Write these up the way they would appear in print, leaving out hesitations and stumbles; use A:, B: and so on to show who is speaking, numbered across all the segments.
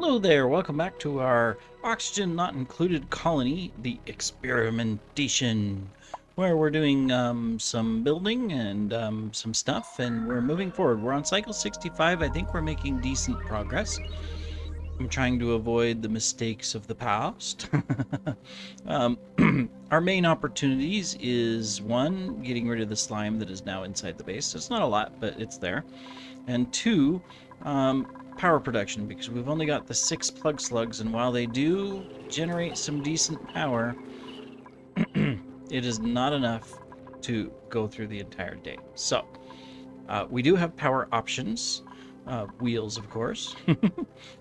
A: Hello there, welcome back to our oxygen not included colony, the experimentation, where we're doing some building and some stuff, and we're moving forward. We're on cycle 65. I think we're making decent progress. I'm trying to avoid the mistakes of the past. um, our main opportunities is one, getting rid of the slime that is now inside the base. It's not a lot, but it's there. And two, power production, because we've only got the 6 plug slugs, and while they do generate some decent power, it is not enough to go through the entire day. So we do have power options, wheels of course.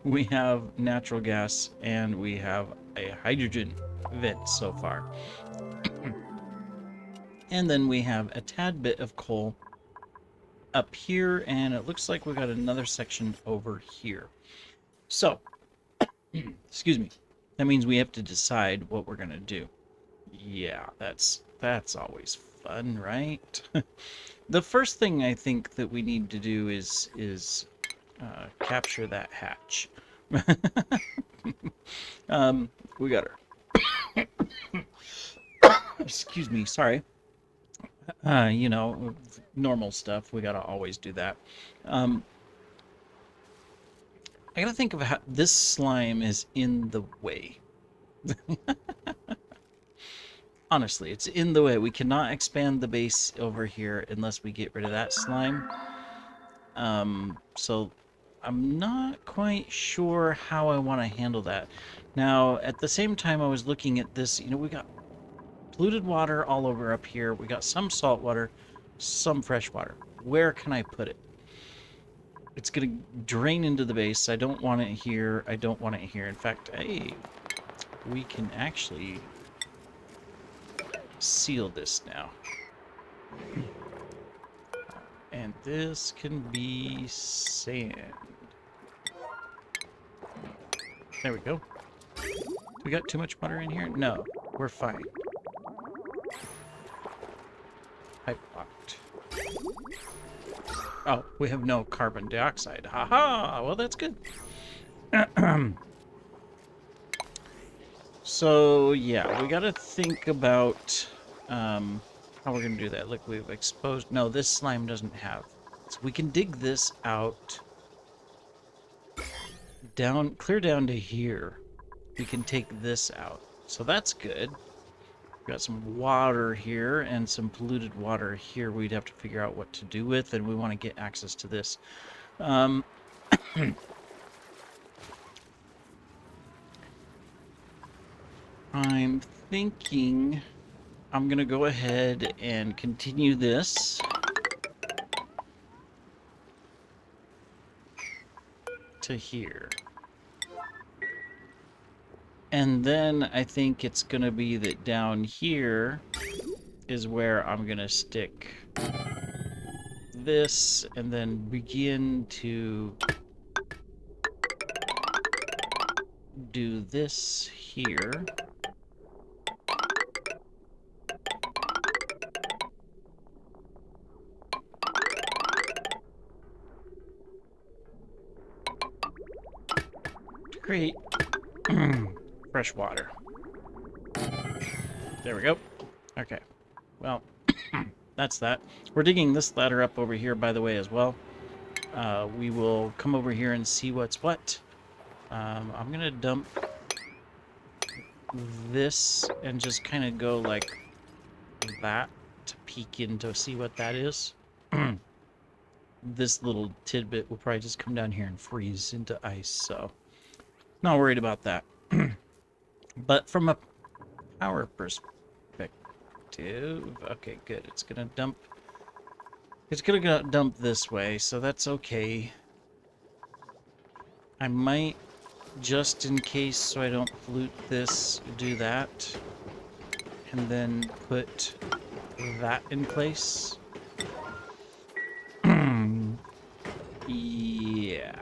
A: We have natural gas, and we have a hydrogen vent so far. And then we have a tad bit of coal up here, and it looks like we got another section over here. So excuse me, that means we have to decide what we're gonna do. Yeah, that's always fun, right? The first thing I think that we need to do is capture that hatch. We got her. Excuse me, sorry. You know, normal stuff. We gotta always do that. I gotta think of how this slime is in the way. Honestly, it's in the way. We cannot expand the base over here unless we get rid of that slime. So I'm not quite sure how I want to handle that. Now, at the same time I was looking at this, you know, we got polluted water all over up here. We got some salt water, some fresh water. Where can I put it? It's going to drain into the base. I don't want it here. I don't want it here. In fact, hey, we can actually seal this now. And this can be sand. There we go. We got too much water in here? No, we're fine. Pipe locked. Oh, we have no carbon dioxide. Haha! Well, that's good. So, yeah, we gotta think about how we're gonna do that. Look, we've exposed... No, this slime doesn't have... So we can dig this out down, clear down to here. We can take this out. So that's good. We've got some water here and some polluted water here we'd have to figure out what to do with, and we want to get access to this. I'm thinking I'm going to go ahead and continue this to here. And then I think it's going to be that down here is where I'm going to stick this and then begin to do this here. To create fresh water. There we go. Okay. Well, that's that. We're digging this ladder up over here, by the way, as well. We will come over here and see what's what. I'm going to dump this and just kind of go like that to peek in to see what that is. This little tidbit will probably just come down here and freeze into ice, so not worried about that. But from a power perspective, okay, good. It's gonna dump this way, so that's okay. I might, just in case so I don't pollute this, do that and then put that in place. Yeah.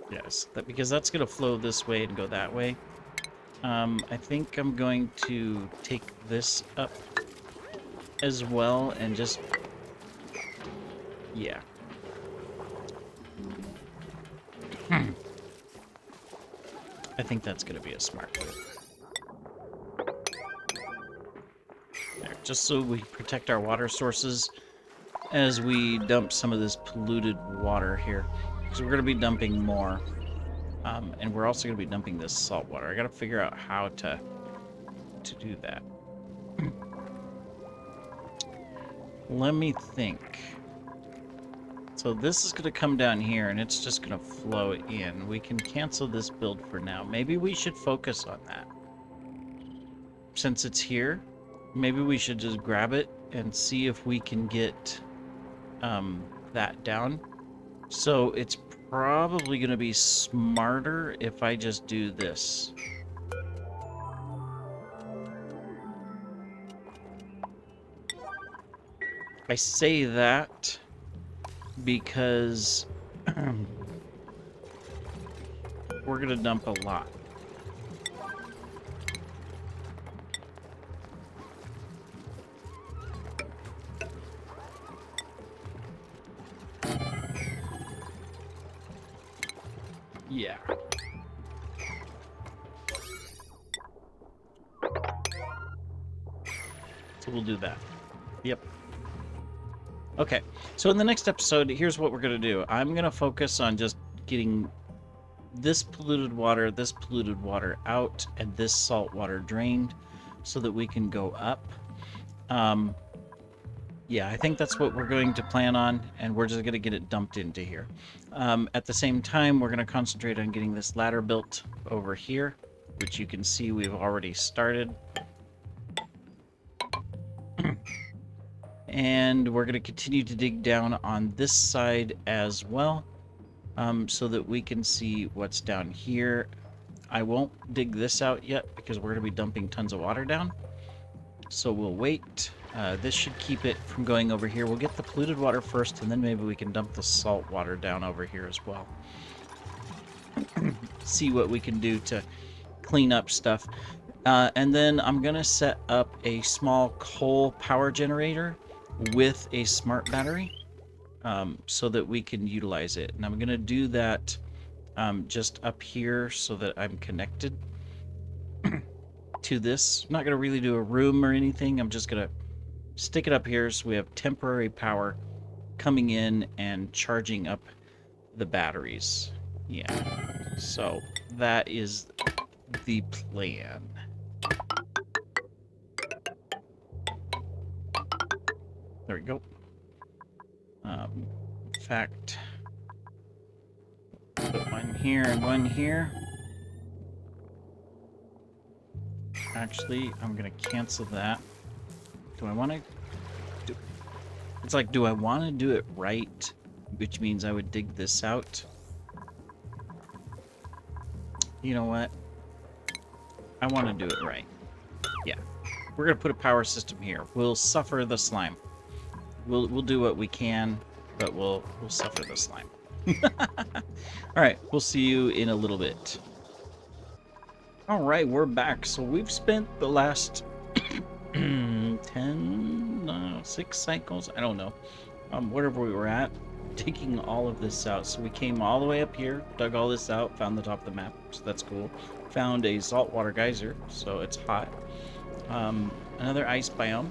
A: Yes, because that's going to flow this way and go that way. I think I'm going to take this up as well and just... Yeah. I think that's going to be a smart move. There, just so we protect our water sources as we dump some of this polluted water here. Because we're going to be dumping more. And we're also going to be dumping this salt water. I got to figure out how to do that. Let me think. So this is going to come down here, and it's just going to flow in. We can cancel this build for now. Maybe we should focus on that. Since it's here, maybe we should just grab it and see if we can get that down. So it's probably going to be smarter if I just do this. I say that because we're going to dump a lot. Yeah. So we'll do that. Yep. Okay, so in the next episode, here's what we're going to do. I'm going to focus on just getting this polluted water out, and this salt water drained so that we can go up. Yeah, I think that's what we're going to plan on, and we're just going to get it dumped into here. At the same time, we're going to concentrate on getting this ladder built over here, which you can see we've already started. And we're going to continue to dig down on this side as well, so that we can see what's down here. I won't dig this out yet because we're going to be dumping tons of water down. So we'll wait. This should keep it from going over here. We'll get the polluted water first, and then maybe we can dump the salt water down over here as well. See what we can do to clean up stuff. And then I'm going to set up a small coal power generator with a smart battery, so that we can utilize it. And I'm going to do that just up here so that I'm connected to this. I'm not going to really do a room or anything. I'm just going to stick it up here so we have temporary power coming in and charging up the batteries. Yeah, so that is the plan. There we go. In fact, put one here and one here. Actually, I'm gonna cancel that. Do I want to do... It's like, do I want to do it right? Which means I would dig this out. You know what? I want to do it right. Yeah. We're gonna put a power system here. We'll suffer the slime. We'll do what we can, but we'll suffer the slime. All right, we'll see you in a little bit. All right, we're back. So we've spent the last 6 cycles, I don't know, whatever we were at, digging all of this out. So we came all the way up here, dug all this out, found the top of the map, so that's cool. Found a saltwater geyser, so it's hot. Another ice biome.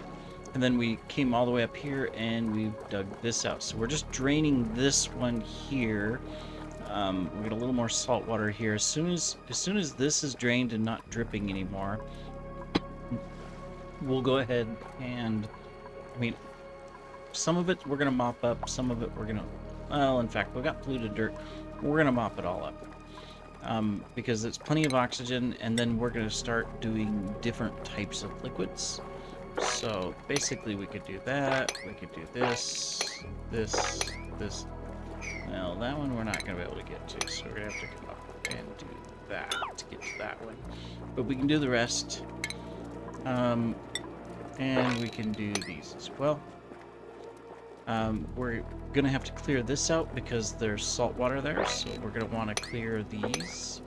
A: And then we came all the way up here and we dug this out. So we're just draining this one here. We get a little more salt water here. As soon as this is drained and not dripping anymore, we'll go ahead and, I mean, some of it we're gonna mop up, some of it we're gonna, well, in fact, we got polluted dirt. We're gonna mop it all up, because there's plenty of oxygen, and then we're gonna start doing different types of liquids. So basically we could do that, we could do this. Well, that one we're not going to be able to get to, so we're going to have to come up and do that to get to that one. But we can do the rest. And we can do these as well. We're going to have to clear this out because there's salt water there, so we're going to want to clear these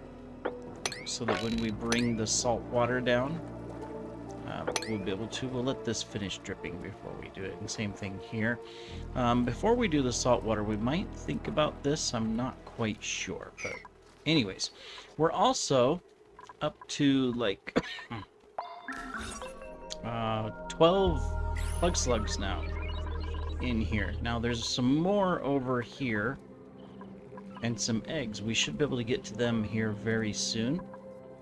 A: so that when we bring the salt water down, we'll be able to. We'll let this finish dripping before we do it. And same thing here. Before we do the salt water, we might think about this. I'm not quite sure. But anyways, we're also up to like 12 plug slugs now in here. Now there's some more over here and some eggs. We should be able to get to them here very soon.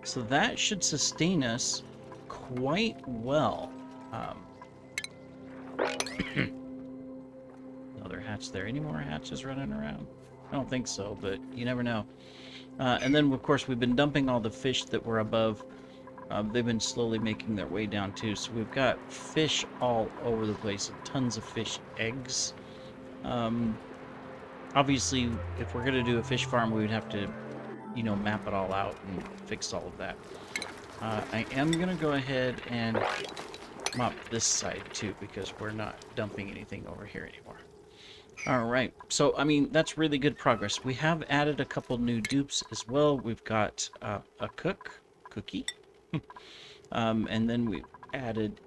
A: So that should sustain us quite well. Another hatch there. Any more hatches running around? I don't think so, but you never know. And then, of course, we've been dumping all the fish that were above. They've been slowly making their way down, too. So we've got fish all over the place. Tons of fish eggs. Obviously, if we're going to do a fish farm, we would have to, you know, map it all out and fix all of that. I am going to go ahead and mop this side, too, because we're not dumping anything over here anymore. All right, so, I mean, that's really good progress. We have added a couple new dupes as well. We've got a cookie, and then we've added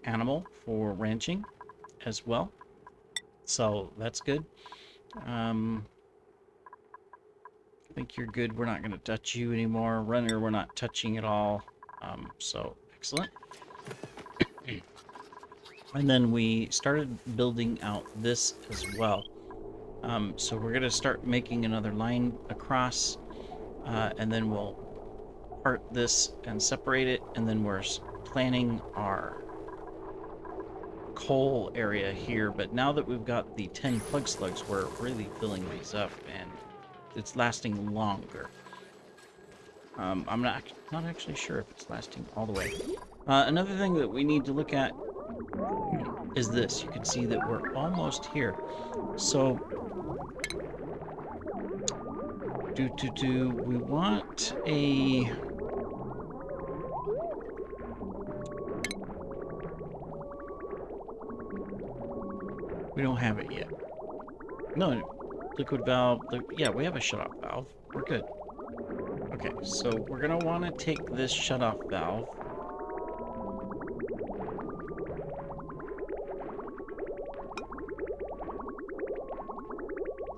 A: animal for ranching as well. So that's good. I think you're good. We're not going to touch you anymore. Runner, we're not touching at all. So excellent. And then we started building out this as well. So we're going to start making another line across, and then we'll part this and separate it, and then we're planning our coal area here. But now that we've got the 10 plug slugs, we're really filling these up, and it's lasting longer. I'm not actually sure if it's lasting all the way. Another thing that we need to look at is this. You can see that we're almost here. So, we want a... We don't have it yet. No, liquid valve. Yeah, we have a shutoff valve. We're good. Okay, so we're going to want to take this shutoff valve.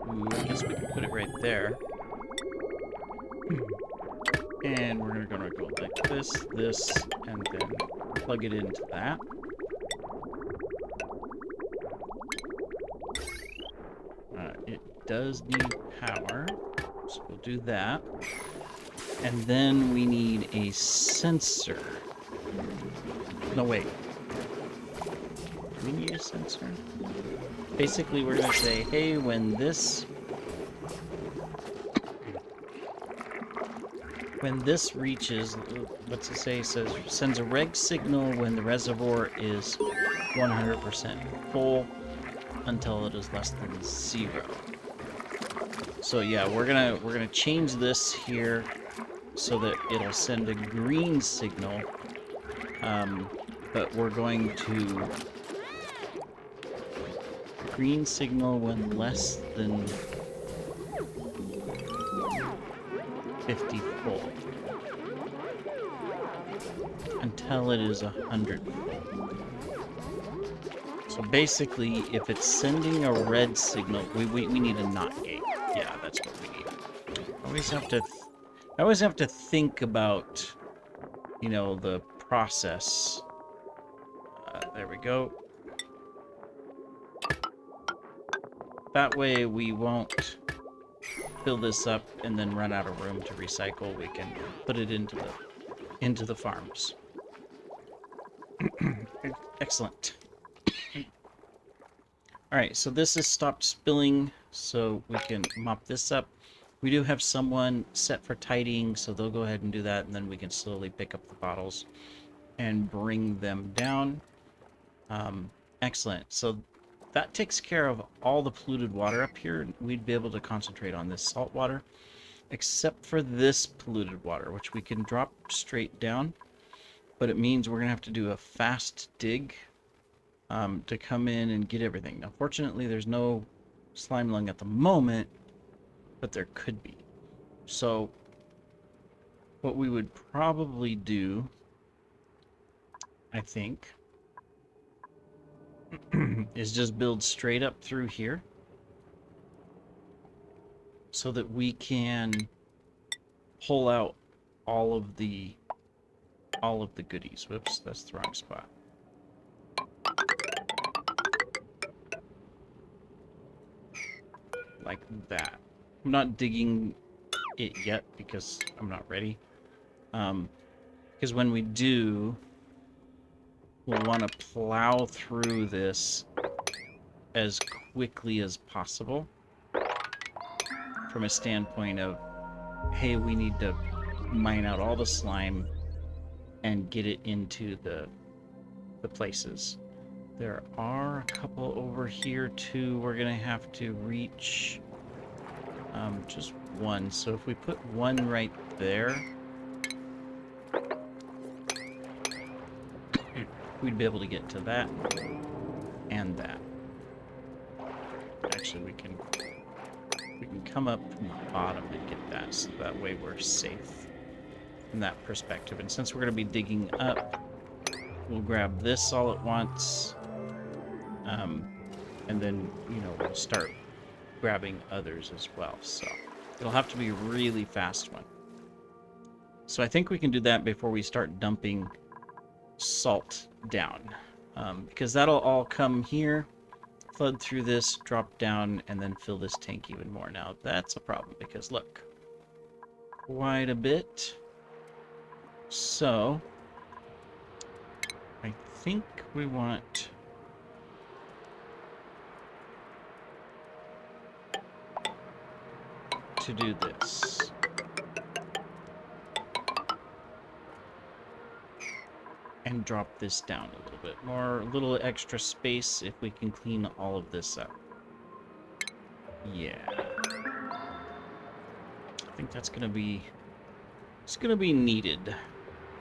A: Ooh, I guess we can put it right there. And we're going to go like this, and then plug it into that. It does need power, so we'll do that. And then we need a sensor. No, wait. Do we need a sensor? Basically, we're going to say, hey, when this reaches, what's it say? It says, sends a reg signal when the reservoir is 100% full until it is less than 0. So yeah, we're gonna change this here so that it'll send a green signal, but we're going to green signal when less than 50 full until it is 100 full. So basically, if it's sending a red signal, we need a NOT gate. Yeah, that's what we need. I always have to think about, you know, the process. There we go. That way we won't fill this up and then run out of room to recycle. We can put it into the farms. Excellent. Alright, so this has stopped spilling, so we can mop this up. We do have someone set for tidying, so they'll go ahead and do that, and then we can slowly pick up the bottles and bring them down. Excellent. So that takes care of all the polluted water up here. We'd be able to concentrate on this salt water, except for this polluted water, which we can drop straight down, but it means we're going to have to do a fast dig to come in and get everything. Now, fortunately, there's no slime lung at the moment, but there could be. So, what we would probably do I think, is just build straight up through here so that we can pull out all of the goodies. Whoops, that's the wrong spot. Like that. I'm not digging it yet because I'm not ready. Because when we do, we'll want to plow through this as quickly as possible from a standpoint of, hey, we need to mine out all the slime and get it into the places. There are a couple over here too. We're gonna have to reach just one. So if we put one right there, we'd be able to get to that and that. Actually, we can come up from the bottom and get that, so that way we're safe from that perspective. And since we're going to be digging up, we'll grab this all at once, and then, you know, we'll start grabbing others as well. So it'll have to be a really fast one. So I think we can do that before we start dumping salt down, because that'll all come here, flood through this, drop down, and then fill this tank even more. Now that's a problem because look, quite a bit. So I think we want to do this. And drop this down a little bit more, a little extra space if we can clean all of this up. Yeah. I think that's gonna be, it's gonna be needed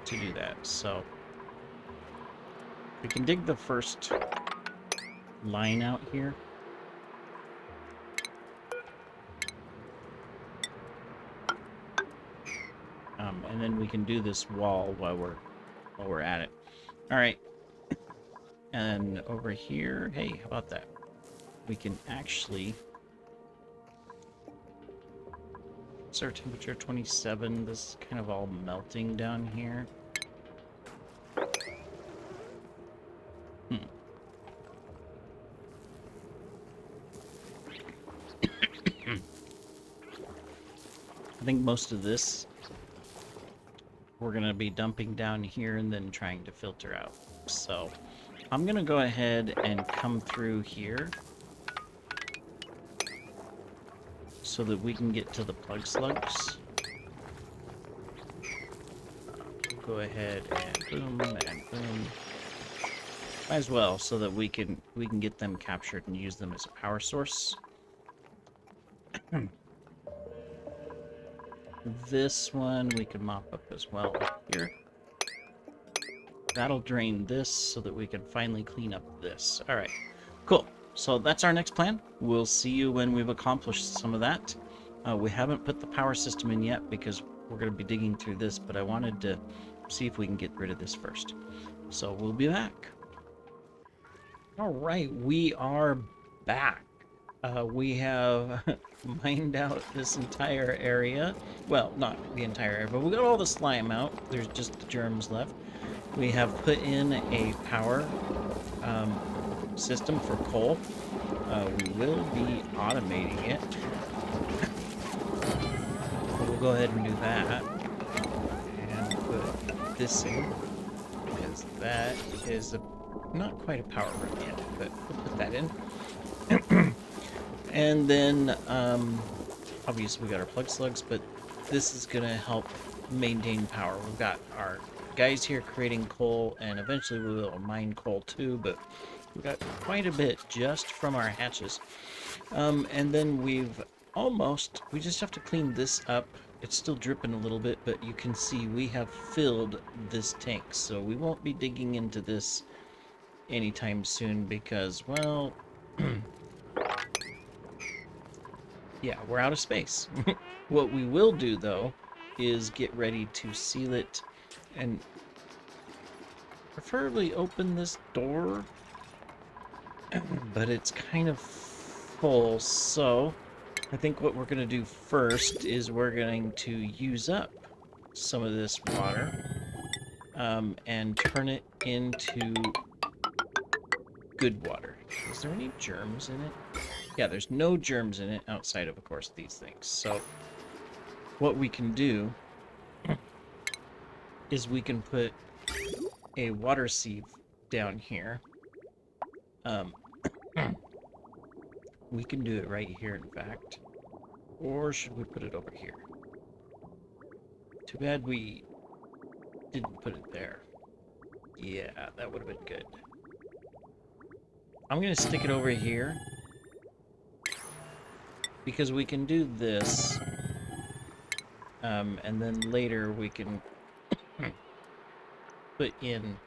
A: to do that. So we can dig the first line out here. And then we can do this wall while we're at it. All right. And over here, hey, how about that? We can actually, what's our temperature? 27. This is kind of all melting down here. I think most of this we're going to be dumping down here and then trying to filter out. So I'm going to go ahead and come through here so that we can get to the plug slugs. Go ahead and boom and boom. Might as well, so that we can get them captured and use them as a power source. This one we can mop up as well here. That'll drain this so that we can finally clean up this. All right, cool. So that's our next plan. We'll see you when we've accomplished some of that. We haven't put the power system in yet because we're going to be digging through this, but I wanted to see if we can get rid of this first. So we'll be back. All right, we are back. We have mined out this entire area. Well, not the entire area, but we got all the slime out. There's just the germs left. We have put in a power system for coal. We will be automating it. We'll go ahead and do that. And put this in, because that is not quite a power room yet, but we'll put that in. And then, obviously we got our plug slugs, but this is going to help maintain power. We've got our guys here creating coal, and eventually we will mine coal too, but we got quite a bit just from our hatches. And then we just have to clean this up. It's still dripping a little bit, but you can see we have filled this tank, so we won't be digging into this anytime soon because, well, yeah, we're out of space. What we will do, though, is get ready to seal it and preferably open this door, but it's kind of full, so I think what we're going to do first is we're going to use up some of this water and turn it into good water. Is there any germs in it? Yeah, there's no germs in it outside of course, these things. So what we can do is we can put a water sieve down here. We can do it right here, in fact. Or should we put it over here? Too bad we didn't put it there. Yeah, that would have been good. I'm going to stick it over here, because we can do this, and then later we can put in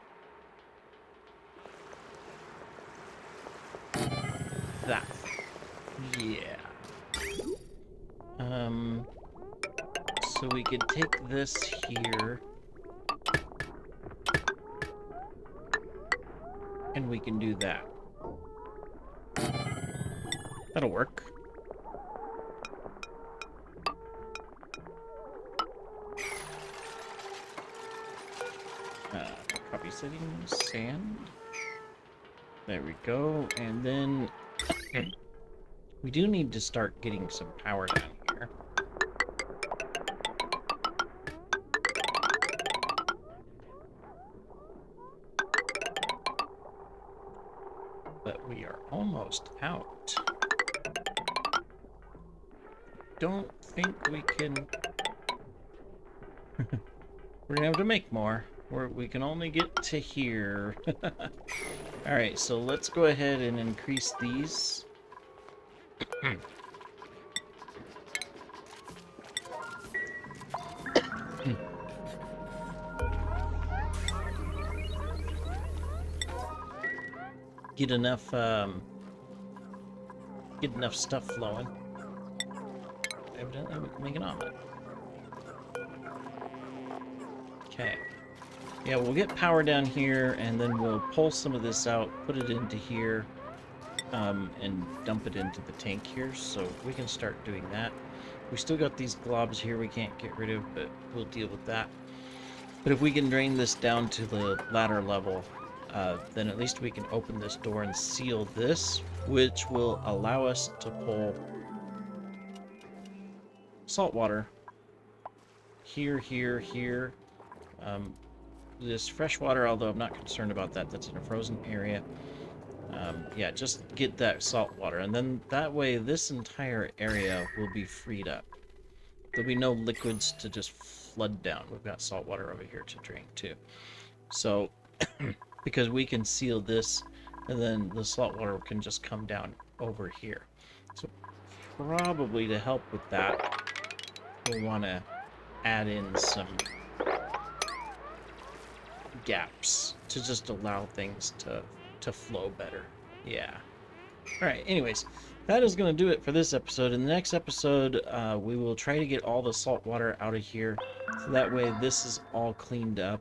A: that. Yeah. So we could take this here, and we can do that. That'll work. Copy settings, sand. There we go. And then we do need to start getting some power down here. But we are almost out. Don't think we can... We're gonna have to make more. We can only get to here. Alright, so let's go ahead and increase these. Get enough stuff flowing. Evidently we can make an omelet. Okay. Yeah, we'll get power down here, and then we'll pull some of this out, put it into here, and dump it into the tank here, so we can start doing that. We still got these globs here we can't get rid of, but we'll deal with that. But if we can drain this down to the ladder level, then at least we can open this door and seal this, which will allow us to pull salt water here, here, here. This fresh water, although I'm not concerned about that, that's in a frozen area. Yeah, just get that salt water, and then that way this entire area will be freed up. There'll be no liquids to just flood down. We've got salt water over here to drink too. So, because we can seal this, and then the salt water can just come down over here. So, probably to help with that, we'll want to add in some gaps to just allow things to flow better. Yeah. Alright, anyways, that is going to do it for this episode. In the next episode, we will try to get all the salt water out of here, so that way this is all cleaned up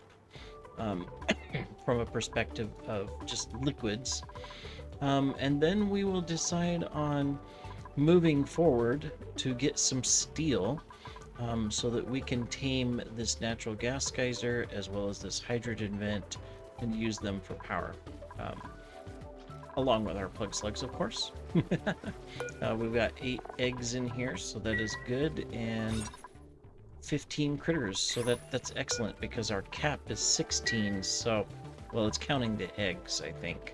A: from a perspective of just liquids. And then we will decide on moving forward to get some steel, so that we can tame this natural gas geyser as well as this hydrogen vent and use them for power, along with our plug slugs, of course. We've got 8 eggs in here, so that is good, and 15 critters, so that's excellent, because our cap is 16, so, well, it's counting the eggs, I think.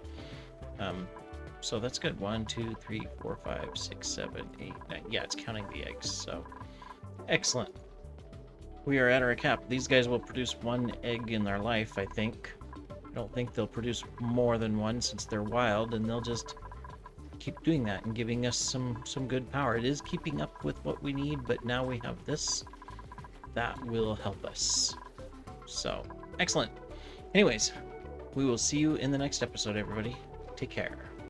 A: So that's good. 1, 2, 3, 4, 5, 6, 7, 8, 9. Yeah, it's counting the eggs, so excellent. We are at our cap. These guys will produce 1 egg in their life, I think. I don't think they'll produce more than 1 since they're wild, and they'll just keep doing that and giving us some good power. It is keeping up with what we need, but now we have this. That will help us. So, excellent. Anyways, we will see you in the next episode, everybody. Take care.